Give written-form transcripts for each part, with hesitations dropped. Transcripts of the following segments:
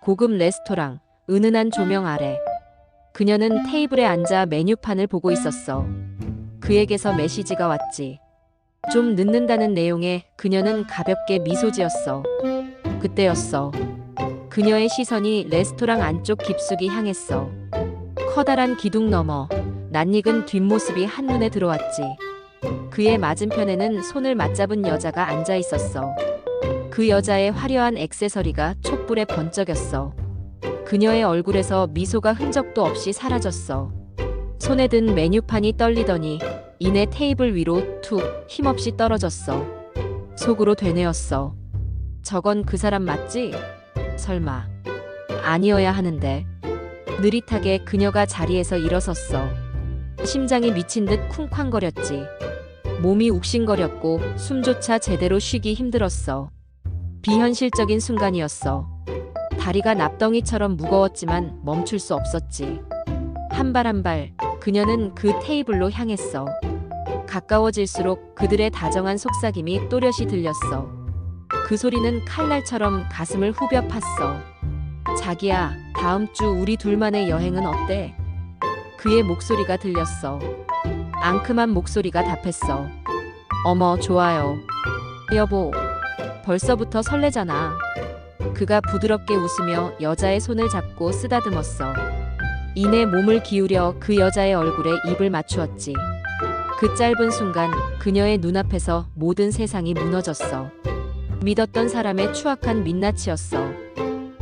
고급 레스토랑, 은은한 조명 아래. 그녀는 테이블에 앉아 메뉴판을 보고 있었어. 그에게서 메시지가 왔지. 좀 늦는다는 내용에 그녀는 가볍게 미소 지었어. 그때였어. 그녀의 시선이 레스토랑 안쪽 깊숙이 향했어. 커다란 기둥 너머, 낯익은 뒷모습이 한눈에 들어왔지. 그의 맞은편에는 손을 맞잡은 여자가 앉아 있었어. 그 여자의 화려한 액세서리가 촛불에 번쩍였어. 그녀의 얼굴에서 미소가 흔적도 없이 사라졌어. 손에 든 메뉴판이 떨리더니 이내 테이블 위로 툭 힘없이 떨어졌어. 속으로 되뇌었어. 저건 그 사람 맞지? 설마. 아니어야 하는데. 느릿하게 그녀가 자리에서 일어섰어. 심장이 미친 듯 쿵쾅거렸지. 몸이 욱신거렸고 숨조차 제대로 쉬기 힘들었어. 비현실적인 순간이었어. 다리가 납덩이처럼 무거웠지만 멈출 수 없었지. 한 발 한 발 그녀는 그 테이블로 향했어. 가까워질수록 그들의 다정한 속삭임이 또렷이 들렸어. 그 소리는 칼날처럼 가슴을 후벼 팠어. 자기야, 다음 주 우리 둘만의 여행은 어때? 그의 목소리가 들렸어. 앙큼한 목소리가 답했어. 어머, 좋아요. 여보, 벌써부터 설레잖아. 그가 부드럽게 웃으며 여자의 손을 잡고 쓰다듬었어. 이내 몸을 기울여 그 여자의 얼굴에 입을 맞추었지. 그 짧은 순간 그녀의 눈앞에서 모든 세상이 무너졌어. 믿었던 사람의 추악한 민낯이었어.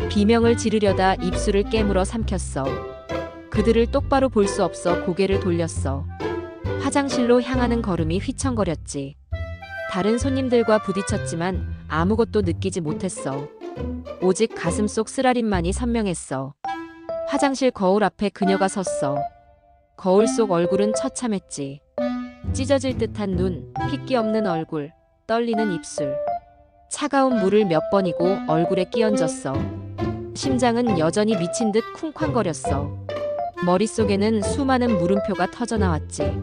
비명을 지르려다 입술을 깨물어 삼켰어. 그들을 똑바로 볼 수 없어 고개를 돌렸어. 화장실로 향하는 걸음이 휘청거렸지. 다른 손님들과 부딪혔지만 아무것도 느끼지 못했어. 오직 가슴속 쓰라림만이 선명했어. 화장실 거울 앞에 그녀가 섰어. 거울 속 얼굴은 처참했지. 찢어질 듯한 눈, 핏기 없는 얼굴, 떨리는 입술. 차가운 물을 몇 번이고 얼굴에 끼얹었어. 심장은 여전히 미친 듯 쿵쾅거렸어. 머릿속에는 수많은 물음표가 터져나왔지.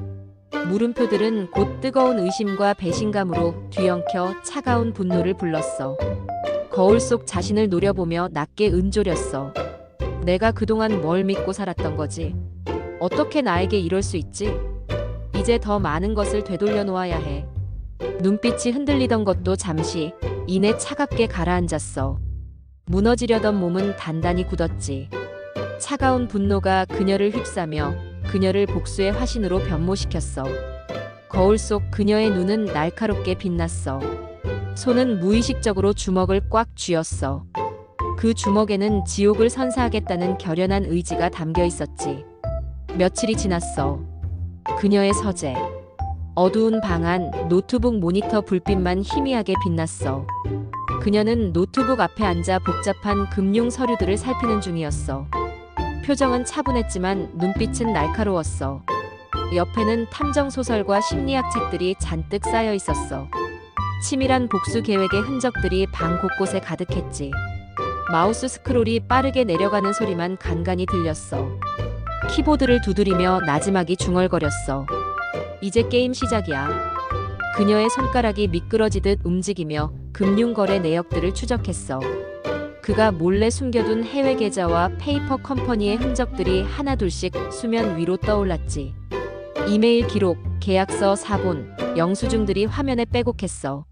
물음표들은 곧 뜨거운 의심과 배신감으로 뒤엉켜 차가운 분노를 불렀어. 거울 속 자신을 노려보며 낮게 은조렸어. 내가 그동안 뭘 믿고 살았던 거지? 어떻게 나에게 이럴 수 있지? 이제 더 많은 것을 되돌려 놓아야 해. 눈빛이 흔들리던 것도 잠시 이내 차갑게 가라앉았어. 무너지려던 몸은 단단히 굳었지. 차가운 분노가 그녀를 휩싸며 그녀를 복수의 화신으로 변모시켰어. 거울 속 그녀의 눈은 날카롭게 빛났어. 손은 무의식적으로 주먹을 꽉 쥐었어. 그 주먹에는 지옥을 선사하겠다는 결연한 의지가 담겨 있었지. 며칠이 지났어. 그녀의 서재. 어두운 방 안 노트북 모니터 불빛만 희미하게 빛났어. 그녀는 노트북 앞에 앉아 복잡한 금융 서류들을 살피는 중이었어. 표정은 차분했지만 눈빛은 날카로웠어. 옆에는 탐정 소설과 심리학 책들이 잔뜩 쌓여 있었어. 치밀한 복수 계획의 흔적들이 방 곳곳에 가득했지. 마우스 스크롤이 빠르게 내려가는 소리만 간간히 들렸어. 키보드를 두드리며 나지막이 중얼거렸어. 이제 게임 시작이야. 그녀의 손가락이 미끄러지듯 움직이며 금융거래 내역들을 추적했어. 그가 몰래 숨겨둔 해외 계좌와 페이퍼 컴퍼니의 흔적들이 하나둘씩 수면 위로 떠올랐지. 이메일 기록, 계약서 사본, 영수증들이 화면에 빼곡했어.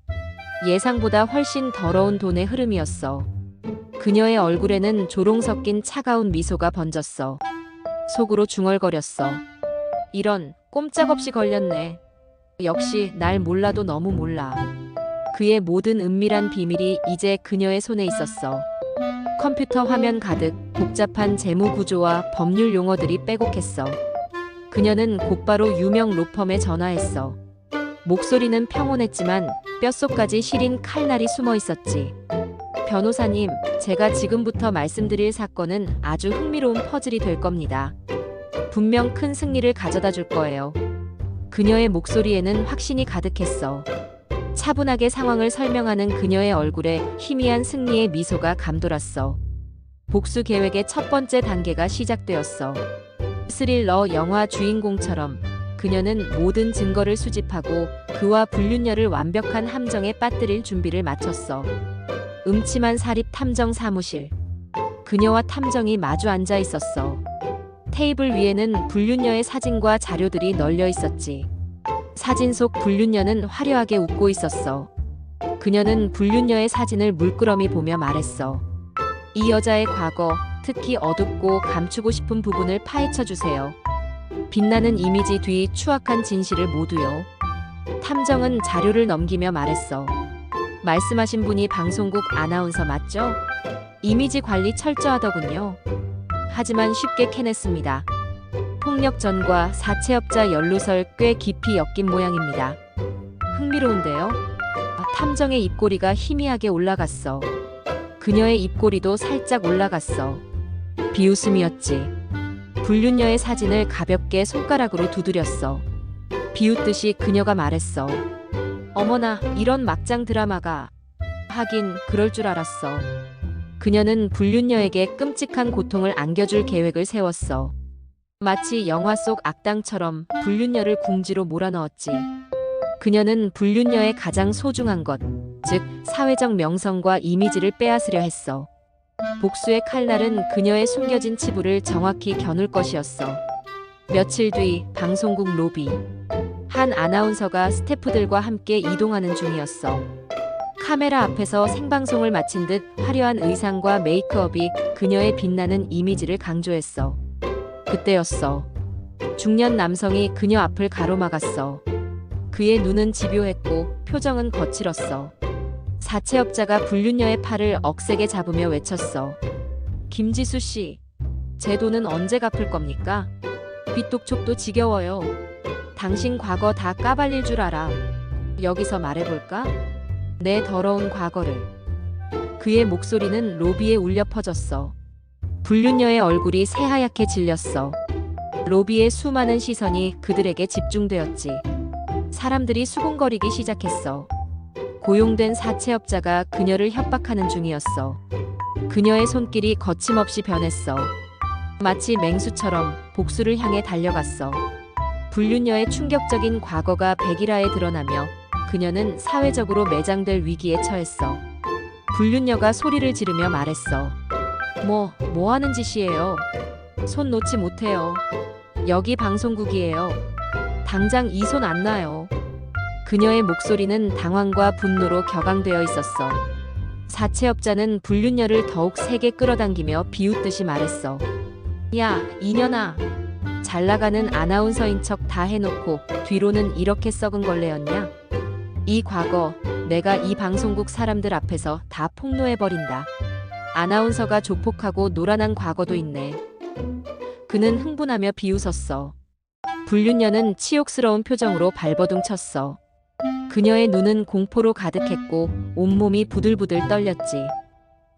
예상보다 훨씬 더러운 돈의 흐름이었어. 그녀의 얼굴에는 조롱 섞인 차가운 미소가 번졌어. 속으로 중얼거렸어. 이런, 꼼짝없이 걸렸네. 역시 날 몰라도 너무 몰라. 그의 모든 은밀한 비밀이 이제 그녀의 손에 있었어. 컴퓨터 화면 가득 복잡한 재무 구조와 법률 용어들이 빼곡했어. 그녀는 곧바로 유명 로펌에 전화했어. 목소리는 평온했지만 뼛속까지 시린 칼날이 숨어 있었지. 변호사님, 제가 지금부터 말씀드릴 사건은 아주 흥미로운 퍼즐이 될 겁니다. 분명 큰 승리를 가져다 줄 거예요. 그녀의 목소리에는 확신이 가득했어. 차분하게 상황을 설명하는 그녀의 얼굴에 희미한 승리의 미소가 감돌았어. 복수 계획의 첫 번째 단계가 시작되었어. 스릴러 영화 주인공처럼 그녀는 모든 증거를 수집하고 그와 불륜녀를 완벽한 함정에 빠뜨릴 준비를 마쳤어. 음침한 사립 탐정 사무실. 그녀와 탐정이 마주 앉아 있었어. 테이블 위에는 불륜녀의 사진과 자료들이 널려 있었지. 사진 속 불륜녀는 화려하게 웃고 있었어. 그녀는 불륜녀의 사진을 물끄러미 보며 말했어. 이 여자의 과거, 특히 어둡고 감추고 싶은 부분을 파헤쳐 주세요. 빛나는 이미지 뒤 추악한 진실을 모두요. 탐정은 자료를 넘기며 말했어. 말씀하신 분이 방송국 아나운서 맞죠? 이미지 관리 철저하더군요. 하지만 쉽게 캐냈습니다. 폭력 전과 사채업자 연루설 꽤 깊이 엮인 모양입니다. 흥미로운데요? 탐정의 입꼬리가 희미하게 올라갔어. 그녀의 입꼬리도 살짝 올라갔어. 비웃음이었지. 불륜녀의 사진을 가볍게 손가락으로 두드렸어. 비웃듯이 그녀가 말했어. 어머나, 이런 막장 드라마가. 하긴 그럴 줄 알았어. 그녀는 불륜녀에게 끔찍한 고통을 안겨줄 계획을 세웠어. 마치 영화 속 악당처럼 불륜녀를 궁지로 몰아넣었지. 그녀는 불륜녀의 가장 소중한 것, 즉 사회적 명성과 이미지를 빼앗으려 했어. 복수의 칼날은 그녀의 숨겨진 치부를 정확히 겨눌 것이었어. 며칠 뒤 방송국 로비. 한 아나운서가 스태프들과 함께 이동하는 중이었어. 카메라 앞에서 생방송을 마친 듯 화려한 의상과 메이크업이 그녀의 빛나는 이미지를 강조했어. 그때였어. 중년 남성이 그녀 앞을 가로막았어. 그의 눈은 집요했고 표정은 거칠었어. 사채업자가 불륜녀의 팔을 억세게 잡으며 외쳤어. 김지수 씨, 제 돈은 언제 갚을 겁니까? 빚독촉도 지겨워요. 당신 과거 다 까발릴 줄 알아. 여기서 말해볼까? 내 더러운 과거를. 그의 목소리는 로비에 울려 퍼졌어. 불륜녀의 얼굴이 새하얗게 질렸어. 로비의 수많은 시선이 그들에게 집중되었지. 사람들이 수군거리기 시작했어. 고용된 사채업자가 그녀를 협박하는 중이었어. 그녀의 손길이 거침없이 변했어. 마치 맹수처럼 복수를 향해 달려갔어. 불륜녀의 충격적인 과거가 백일화에 드러나며 그녀는 사회적으로 매장될 위기에 처했어. 불륜녀가 소리를 지르며 말했어. 뭐 하는 짓이에요? 손 놓지 못해요. 여기 방송국이에요. 당장 이 손 안 놔요. 그녀의 목소리는 당황과 분노로 격앙되어 있었어. 사채업자는 불륜녀를 더욱 세게 끌어당기며 비웃듯이 말했어. 야, 이년아. 잘 나가는 아나운서인 척 다 해놓고 뒤로는 이렇게 썩은 걸레였냐? 이 과거 내가 이 방송국 사람들 앞에서 다 폭로해버린다. 아나운서가 조폭하고 노란한 과거도 있네. 그는 흥분하며 비웃었어. 불륜녀는 치욕스러운 표정으로 발버둥 쳤어. 그녀의 눈은 공포로 가득했고 온몸이 부들부들 떨렸지.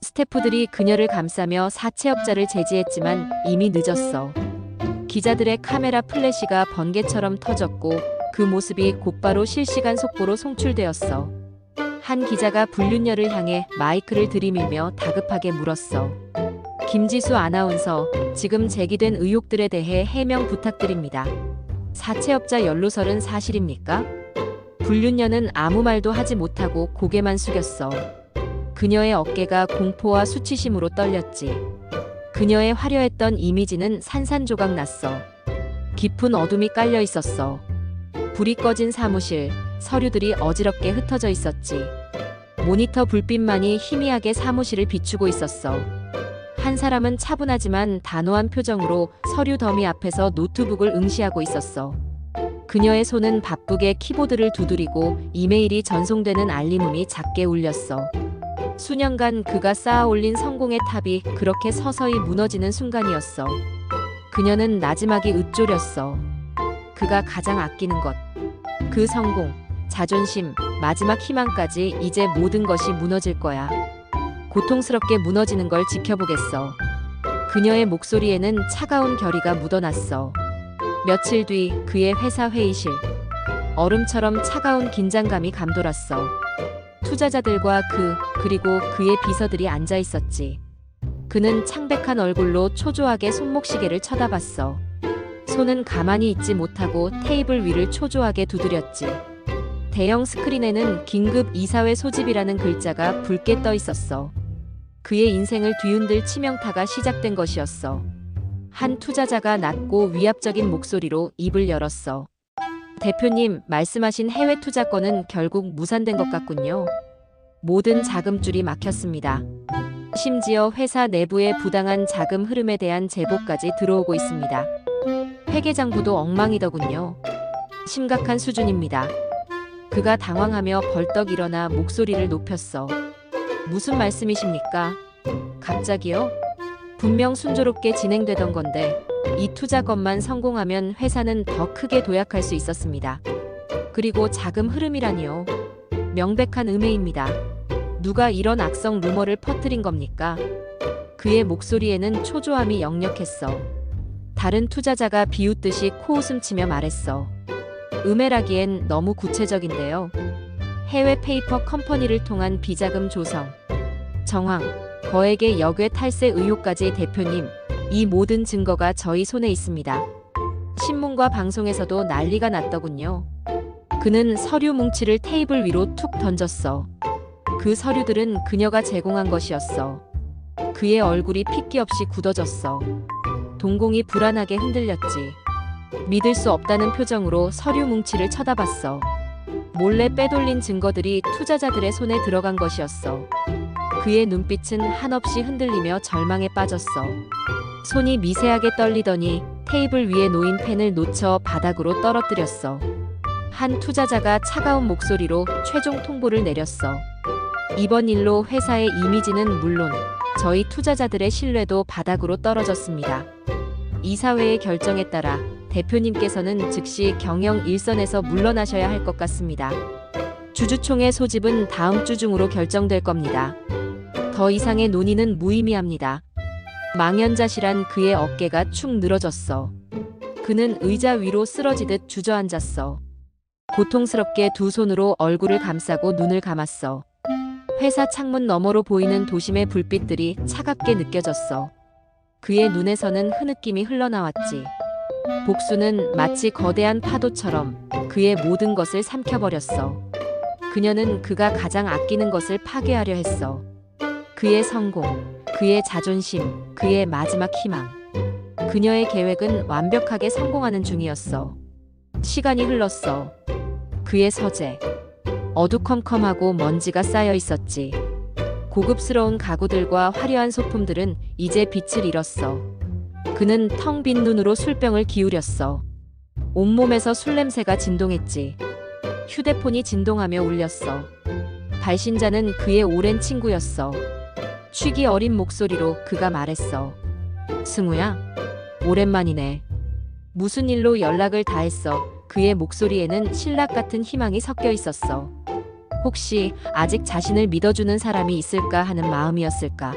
스태프들이 그녀를 감싸며 사채업자를 제지했지만 이미 늦었어. 기자들의 카메라 플래시가 번개처럼 터졌고 그 모습이 곧바로 실시간 속보로 송출되었어. 한 기자가 불륜녀를 향해 마이크를 들이밀며 다급하게 물었어. 김지수 아나운서, 지금 제기된 의혹들에 대해 해명 부탁드립니다. 사채업자 연루설은 사실입니까? 불륜녀는 아무 말도 하지 못하고 고개만 숙였어. 그녀의 어깨가 공포와 수치심으로 떨렸지. 그녀의 화려했던 이미지는 산산조각 났어. 깊은 어둠이 깔려 있었어. 불이 꺼진 사무실, 서류들이 어지럽게 흩어져 있었지. 모니터 불빛만이 희미하게 사무실을 비추고 있었어. 한 사람은 차분하지만 단호한 표정으로 서류 더미 앞에서 노트북을 응시하고 있었어. 그녀의 손은 바쁘게 키보드를 두드리고 이메일이 전송되는 알림음이 작게 울렸어. 수년간 그가 쌓아올린 성공의 탑이 그렇게 서서히 무너지는 순간이었어. 그녀는 나지막이 으쪼렸어. 그가 가장 아끼는 것, 그 성공, 자존심, 마지막 희망까지 이제 모든 것이 무너질 거야. 고통스럽게 무너지는 걸 지켜보겠어. 그녀의 목소리에는 차가운 결의가 묻어났어. 며칠 뒤 그의 회사 회의실. 얼음처럼 차가운 긴장감이 감돌았어. 투자자들과 그리고 그의 비서들이 앉아 있었지. 그는 창백한 얼굴로 초조하게 손목시계를 쳐다봤어. 손은 가만히 있지 못하고 테이블 위를 초조하게 두드렸지. 대형 스크린에는 긴급 이사회 소집이라는 글자가 붉게 떠 있었어. 그의 인생을 뒤흔들 치명타가 시작된 것이었어. 한 투자자가 낮고 위압적인 목소리로 입을 열었어. 대표님, 말씀하신 해외 투자권은 결국 무산된 것 같군요. 모든 자금줄이 막혔습니다. 심지어 회사 내부의 부당한 자금 흐름에 대한 제보까지 들어오고 있습니다. 회계장부도 엉망이더군요. 심각한 수준입니다. 그가 당황하며 벌떡 일어나 목소리를 높였어. 무슨 말씀이십니까? 갑자기요? 분명 순조롭게 진행되던 건데 이 투자건만 성공하면 회사는 더 크게 도약할 수 있었습니다. 그리고 자금 흐름이라니요. 명백한 음해입니다. 누가 이런 악성 루머를 퍼뜨린 겁니까? 그의 목소리에는 초조함이 역력했어. 다른 투자자가 비웃듯이 코웃음치며 말했어. 음해라기엔 너무 구체적인데요. 해외 페이퍼 컴퍼니를 통한 비자금 조성, 정황, 거액의 역외 탈세 의혹까지 대표님, 이 모든 증거가 저희 손에 있습니다. 신문과 방송에서도 난리가 났더군요. 그는 서류 뭉치를 테이블 위로 툭 던졌어. 그 서류들은 그녀가 제공한 것이었어. 그의 얼굴이 핏기 없이 굳어졌어. 동공이 불안하게 흔들렸지. 믿을 수 없다는 표정으로 서류 뭉치를 쳐다봤어. 몰래 빼돌린 증거들이 투자자들의 손에 들어간 것이었어. 그의 눈빛은 한없이 흔들리며 절망에 빠졌어. 손이 미세하게 떨리더니 테이블 위에 놓인 펜을 놓쳐 바닥으로 떨어뜨렸어. 한 투자자가 차가운 목소리로 최종 통보를 내렸어. 이번 일로 회사의 이미지는 물론 저희 투자자들의 신뢰도 바닥으로 떨어졌습니다. 이사회의 결정에 따라 대표님께서는 즉시 경영 일선에서 물러나셔야 할 것 같습니다. 주주총회 소집은 다음 주 중으로 결정될 겁니다. 더 이상의 논의는 무의미합니다. 망연자실한 그의 어깨가 축 늘어졌어. 그는 의자 위로 쓰러지듯 주저앉았어. 고통스럽게 두 손으로 얼굴을 감싸고 눈을 감았어. 회사 창문 너머로 보이는 도심의 불빛들이 차갑게 느껴졌어. 그의 눈에서는 흐느낌이 흘러나왔지. 복수는 마치 거대한 파도처럼 그의 모든 것을 삼켜버렸어. 그녀는 그가 가장 아끼는 것을 파괴하려 했어. 그의 성공, 그의 자존심, 그의 마지막 희망. 그녀의 계획은 완벽하게 성공하는 중이었어. 시간이 흘렀어. 그의 서재. 어두컴컴하고 먼지가 쌓여 있었지. 고급스러운 가구들과 화려한 소품들은 이제 빛을 잃었어. 그는 텅 빈 눈으로 술병을 기울였어. 온몸에서 술 냄새가 진동했지. 휴대폰이 진동하며 울렸어. 발신자는 그의 오랜 친구였어. 취기 어린 목소리로 그가 말했어. 승우야, 오랜만이네. 무슨 일로 연락을 다 했어? 그의 목소리에는 신락 같은 희망이 섞여 있었어. 혹시 아직 자신을 믿어주는 사람이 있을까 하는 마음이었을까?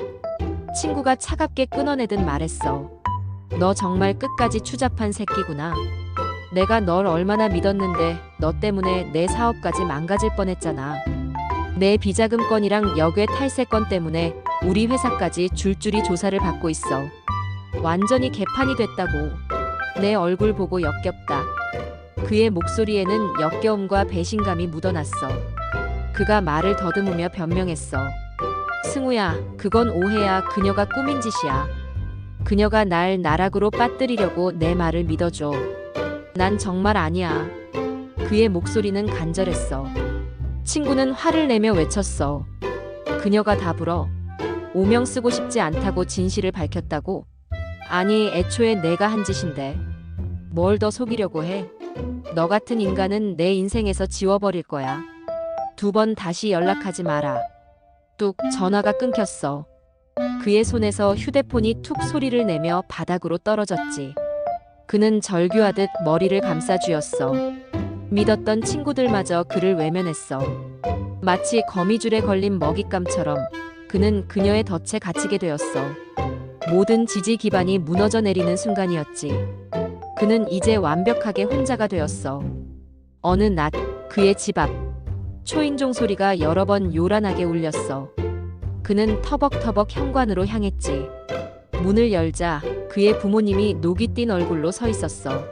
친구가 차갑게 끊어내듯 말했어. 너 정말 끝까지 추잡한 새끼구나. 내가 널 얼마나 믿었는데 너 때문에 내 사업까지 망가질 뻔했잖아. 내 비자금 건이랑 역외 탈세 건 때문에 우리 회사까지 줄줄이 조사를 받고 있어. 완전히 개판이 됐다고. 내 얼굴 보고 역겹다. 그의 목소리에는 역겨움과 배신감이 묻어났어. 그가 말을 더듬으며 변명했어. 승우야, 그건 오해야. 그녀가 꾸민 짓이야. 그녀가 날 나락으로 빠뜨리려고 내 말을 믿어줘. 난 정말 아니야. 그의 목소리는 간절했어. 친구는 화를 내며 외쳤어. 그녀가 다불어. 오명 쓰고 싶지 않다고 진실을 밝혔다고? 아니, 애초에 내가 한 짓인데. 뭘 더 속이려고 해? 너 같은 인간은 내 인생에서 지워버릴 거야. 2번 다시 연락하지 마라. 뚝, 전화가 끊겼어. 그의 손에서 휴대폰이 툭 소리를 내며 바닥으로 떨어졌지. 그는 절규하듯 머리를 감싸쥐었어. 믿었던 친구들마저 그를 외면했어. 마치 거미줄에 걸린 먹잇감처럼 그는 그녀의 덫에 갇히게 되었어. 모든 지지 기반이 무너져 내리는 순간이었지. 그는 이제 완벽하게 혼자가 되었어. 어느 낮 그의 집 앞 초인종 소리가 여러 번 요란하게 울렸어. 그는 터벅터벅 현관으로 향했지. 문을 열자 그의 부모님이 녹이 띈 얼굴로 서 있었어.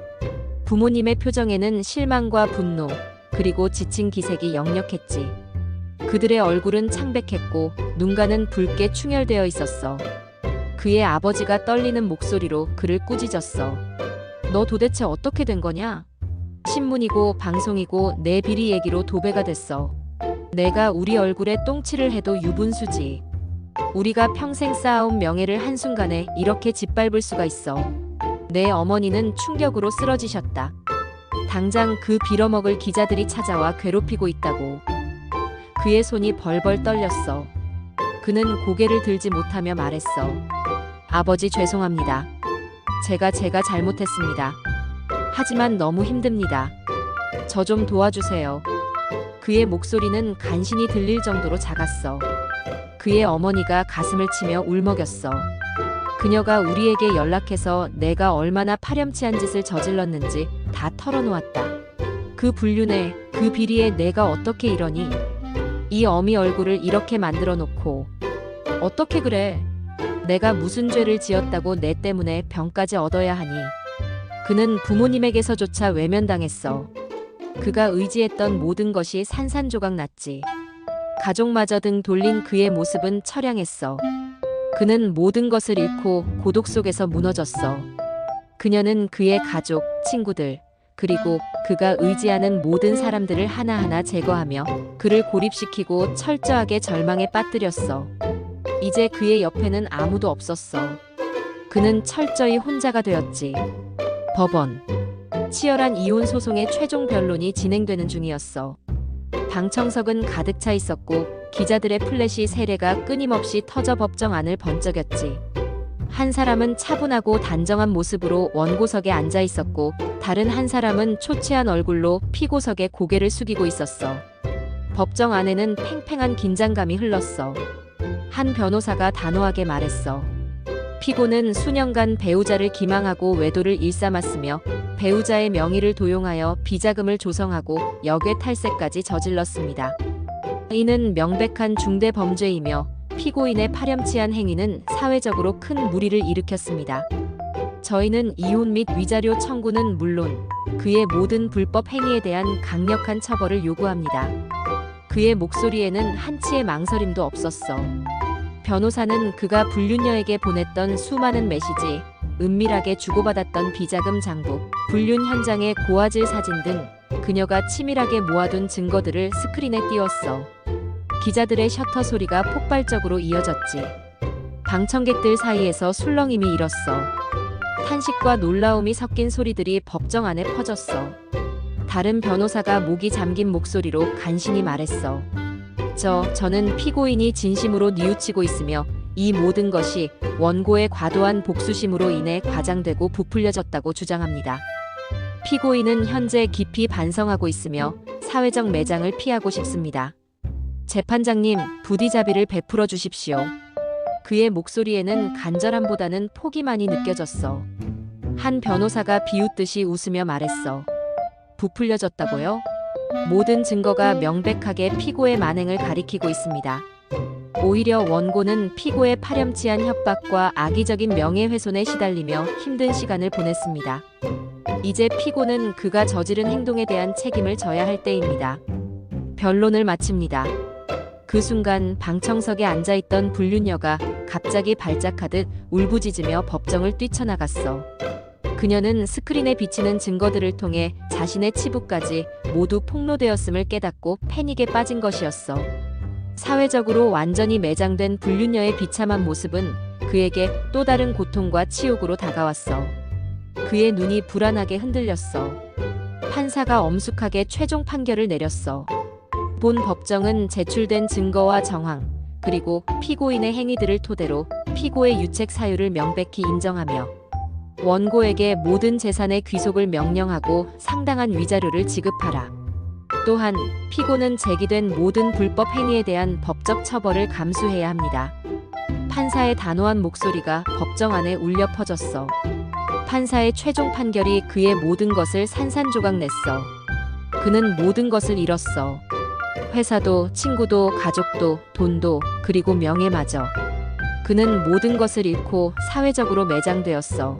부모님의 표정에는 실망과 분노, 그리고 지친 기색이 역력했지. 그들의 얼굴은 창백했고 눈가는 붉게 충혈되어 있었어. 그의 아버지가 떨리는 목소리로 그를 꾸짖었어. 너 도대체 어떻게 된 거냐? 신문이고 방송이고 내 비리 얘기로 도배가 됐어. 내가 우리 얼굴에 똥칠을 해도 유분수지. 우리가 평생 쌓아온 명예를 한순간에 이렇게 짓밟을 수가 있어. 내 어머니는 충격으로 쓰러지셨다. 당장 그 빌어먹을 기자들이 찾아와 괴롭히고 있다고. 그의 손이 벌벌 떨렸어. 그는 고개를 들지 못하며 말했어. 아버지 죄송합니다. 제가 잘못했습니다. 하지만 너무 힘듭니다. 저 좀 도와주세요. 그의 목소리는 간신히 들릴 정도로 작았어. 그의 어머니가 가슴을 치며 울먹였어. 그녀가 우리에게 연락해서 내가 얼마나 파렴치한 짓을 저질렀는지 다 털어놓았다. 그 불륜에, 그 비리에 내가 어떻게 이러니? 이 어미 얼굴을 이렇게 만들어 놓고. 어떻게 그래? 내가 무슨 죄를 지었다고 내 때문에 병까지 얻어야 하니? 그는 부모님에게서조차 외면당했어. 그가 의지했던 모든 것이 산산조각 났지. 가족마저 등 돌린 그의 모습은 처량했어. 그는 모든 것을 잃고 고독 속에서 무너졌어. 그녀는 그의 가족, 친구들, 그리고 그가 의지하는 모든 사람들을 하나하나 제거하며 그를 고립시키고 철저하게 절망에 빠뜨렸어. 이제 그의 옆에는 아무도 없었어. 그는 철저히 혼자가 되었지. 법원. 치열한 이혼 소송의 최종 변론이 진행되는 중이었어. 방청석은 가득 차 있었고 기자들의 플래시 세례가 끊임없이 터져 법정 안을 번쩍였지. 한 사람은 차분하고 단정한 모습으로 원고석에 앉아 있었고 다른 한 사람은 초췌한 얼굴로 피고석에 고개를 숙이고 있었어. 법정 안에는 팽팽한 긴장감이 흘렀어. 한 변호사가 단호하게 말했어. 피고는 수년간 배우자를 기망하고 외도를 일삼았으며 배우자의 명의를 도용하여 비자금을 조성하고 역외 탈세까지 저질렀습니다. 이는 명백한 중대 범죄이며 피고인의 파렴치한 행위는 사회적으로 큰 무리를 일으켰습니다. 저희는 이혼 및 위자료 청구는 물론 그의 모든 불법 행위에 대한 강력한 처벌을 요구합니다. 그의 목소리에는 한치의 망설임도 없었어. 변호사는 그가 불륜녀에게 보냈던 수많은 메시지, 은밀하게 주고받았던 비자금 장부, 불륜 현장의 고화질 사진 등 그녀가 치밀하게 모아둔 증거들을 스크린에 띄웠어. 기자들의 셔터 소리가 폭발적으로 이어졌지. 방청객들 사이에서 술렁임이 일었어. 탄식과 놀라움이 섞인 소리들이 법정 안에 퍼졌어. 다른 변호사가 목이 잠긴 목소리로 간신히 말했어. 저는 피고인이 진심으로 뉘우치고 있으며 이 모든 것이 원고의 과도한 복수심으로 인해 과장되고 부풀려졌다고 주장합니다. 피고인은 현재 깊이 반성하고 있으며 사회적 매장을 피하고 싶습니다. 재판장님, 부디 자비를 베풀어 주십시오. 그의 목소리에는 간절함보다는 포기만이 느껴졌어. 한 변호사가 비웃듯이 웃으며 말했어. 부풀려졌다고요? 모든 증거가 명백하게 피고의 만행을 가리키고 있습니다. 오히려 원고는 피고의 파렴치한 협박과 악의적인 명예훼손에 시달리며 힘든 시간을 보냈습니다. 이제 피고는 그가 저지른 행동에 대한 책임을 져야 할 때입니다. 변론을 마칩니다. 그 순간 방청석에 앉아있던 불륜녀가 갑자기 발작하듯 울부짖으며 법정을 뛰쳐나갔어. 그녀는 스크린에 비치는 증거들을 통해 자신의 치부까지 모두 폭로되었음을 깨닫고 패닉에 빠진 것이었어. 사회적으로 완전히 매장된 불륜녀의 비참한 모습은 그에게 또 다른 고통과 치욕으로 다가왔어. 그의 눈이 불안하게 흔들렸어. 판사가 엄숙하게 최종 판결을 내렸어. 본 법정은 제출된 증거와 정황, 그리고 피고인의 행위들을 토대로 피고의 유책 사유를 명백히 인정하며 원고에게 모든 재산의 귀속을 명령하고 상당한 위자료를 지급하라. 또한 피고는 제기된 모든 불법 행위에 대한 법적 처벌을 감수해야 합니다. 판사의 단호한 목소리가 법정 안에 울려 퍼졌어. 판사의 최종 판결이 그의 모든 것을 산산조각 냈어. 그는 모든 것을 잃었어. 회사도, 친구도, 가족도, 돈도, 그리고 명예마저. 그는 모든 것을 잃고 사회적으로 매장되었어.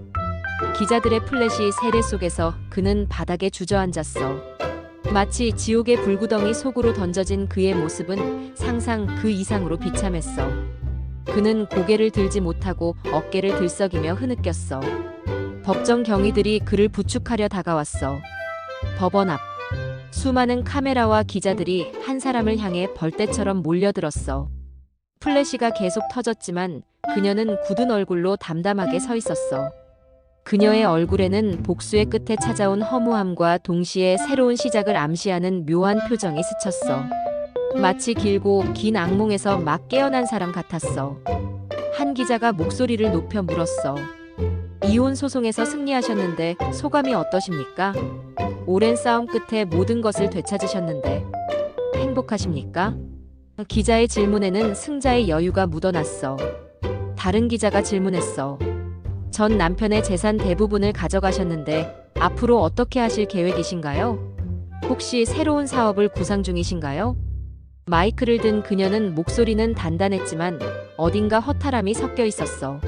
기자들의 플래시 세례 속에서 그는 바닥에 주저앉았어. 마치 지옥의 불구덩이 속으로 던져진 그의 모습은 상상 그 이상으로 비참했어. 그는 고개를 들지 못하고 어깨를 들썩이며 흐느꼈어. 법정 경위들이 그를 부축하려 다가왔어. 법원 앞. 수많은 카메라와 기자들이 한 사람을 향해 벌떼처럼 몰려들었어. 플래시가 계속 터졌지만 그녀는 굳은 얼굴로 담담하게 서 있었어. 그녀의 얼굴에는 복수의 끝에 찾아온 허무함과 동시에 새로운 시작을 암시하는 묘한 표정이 스쳤어. 마치 길고 긴 악몽에서 막 깨어난 사람 같았어. 한 기자가 목소리를 높여 물었어. 이혼 소송에서 승리하셨는데 소감이 어떠십니까? 오랜 싸움 끝에 모든 것을 되찾으셨는데 행복하십니까? 기자의 질문에는 승자의 여유가 묻어났어. 다른 기자가 질문했어. 전 남편의 재산 대부분을 가져가셨는데 앞으로 어떻게 하실 계획이신가요? 혹시 새로운 사업을 구상 중이신가요? 마이크를 든 그녀는 목소리는 단단했지만 어딘가 허탈함이 섞여 있었어.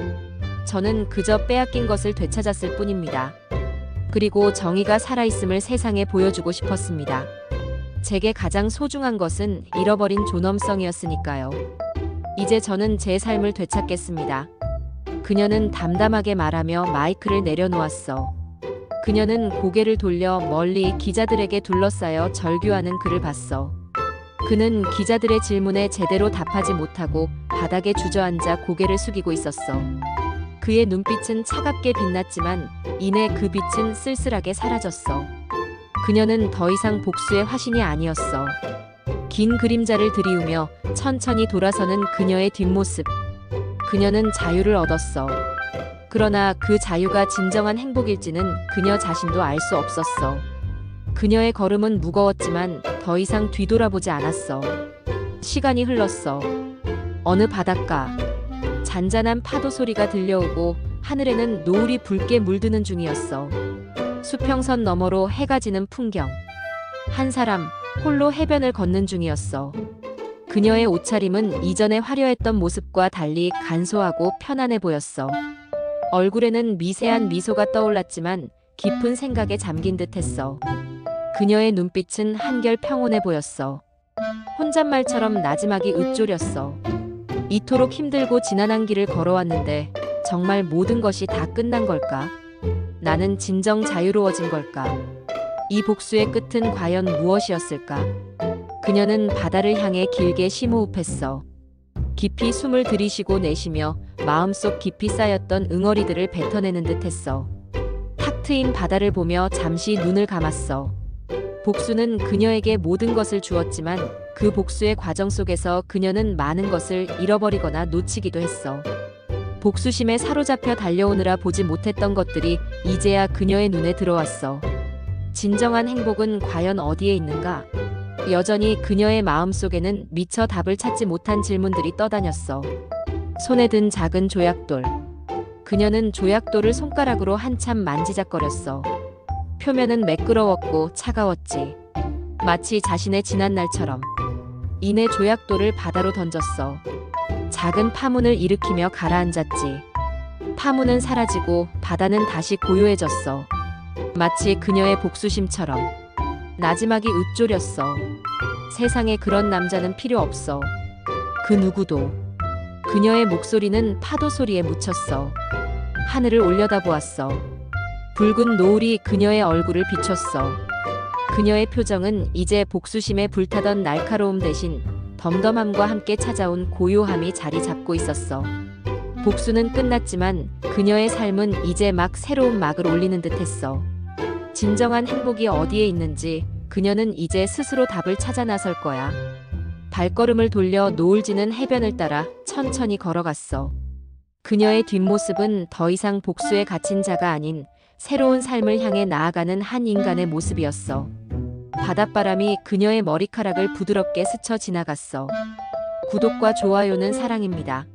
저는 그저 빼앗긴 것을 되찾았을 뿐입니다. 그리고 정의가 살아있음을 세상에 보여주고 싶었습니다. 제게 가장 소중한 것은 잃어버린 존엄성이었으니까요. 이제 저는 제 삶을 되찾겠습니다. 그녀는 담담하게 말하며 마이크를 내려놓았어. 그녀는 고개를 돌려 멀리 기자들에게 둘러싸여 절규하는 그를 봤어. 그는 기자들의 질문에 제대로 답하지 못하고 바닥에 주저앉아 고개를 숙이고 있었어. 그의 눈빛은 차갑게 빛났지만 이내 그 빛은 쓸쓸하게 사라졌어. 그녀는 더 이상 복수의 화신이 아니었어. 긴 그림자를 들이우며 천천히 돌아서는 그녀의 뒷모습. 그녀는 자유를 얻었어. 그러나 그 자유가 진정한 행복일지는 그녀 자신도 알 수 없었어. 그녀의 걸음은 무거웠지만 더 이상 뒤돌아보지 않았어. 시간이 흘렀어. 어느 바닷가. 잔잔한 파도 소리가 들려오고 하늘에는 노을이 붉게 물드는 중이었어. 수평선 너머로 해가 지는 풍경. 한 사람 홀로 해변을 걷는 중이었어. 그녀의 옷차림은 이전에 화려했던 모습과 달리 간소하고 편안해 보였어. 얼굴에는 미세한 미소가 떠올랐지만 깊은 생각에 잠긴 듯했어. 그녀의 눈빛은 한결 평온해 보였어. 혼잣말처럼 나지막이 읊조렸어. 이토록 힘들고 지난한 길을 걸어왔는데 정말 모든 것이 다 끝난 걸까? 나는 진정 자유로워진 걸까? 이 복수의 끝은 과연 무엇이었을까? 그녀는 바다를 향해 길게 심호흡했어. 깊이 숨을 들이쉬고 내쉬며 마음속 깊이 쌓였던 응어리들을 뱉어내는 듯했어. 탁 트인 바다를 보며 잠시 눈을 감았어. 복수는 그녀에게 모든 것을 주었지만 그 복수의 과정 속에서 그녀는 많은 것을 잃어버리거나 놓치기도 했어. 복수심에 사로잡혀 달려오느라 보지 못했던 것들이 이제야 그녀의 눈에 들어왔어. 진정한 행복은 과연 어디에 있는가? 여전히 그녀의 마음속에는 미처 답을 찾지 못한 질문들이 떠다녔어. 손에 든 작은 조약돌. 그녀는 조약돌을 손가락으로 한참 만지작거렸어. 표면은 매끄러웠고 차가웠지. 마치 자신의 지난 날처럼. 이내 조약돌을 바다로 던졌어. 작은 파문을 일으키며 가라앉았지. 파문은 사라지고 바다는 다시 고요해졌어. 마치 그녀의 복수심처럼. 나지막이 읊조렸어. 세상에 그런 남자는 필요 없어. 그 누구도. 그녀의 목소리는 파도 소리에 묻혔어. 하늘을 올려다보았어. 붉은 노을이 그녀의 얼굴을 비췄어. 그녀의 표정은 이제 복수심에 불타던 날카로움 대신 덤덤함과 함께 찾아온 고요함이 자리 잡고 있었어. 복수는 끝났지만 그녀의 삶은 이제 막 새로운 막을 올리는 듯했어. 진정한 행복이 어디에 있는지 그녀는 이제 스스로 답을 찾아 나설 거야. 발걸음을 돌려 노을 지는 해변을 따라 천천히 걸어갔어. 그녀의 뒷모습은 더 이상 복수에 갇힌 자가 아닌 새로운 삶을 향해 나아가는 한 인간의 모습이었어. 바닷바람이 그녀의 머리카락을 부드럽게 스쳐 지나갔어. 구독과 좋아요는 사랑입니다.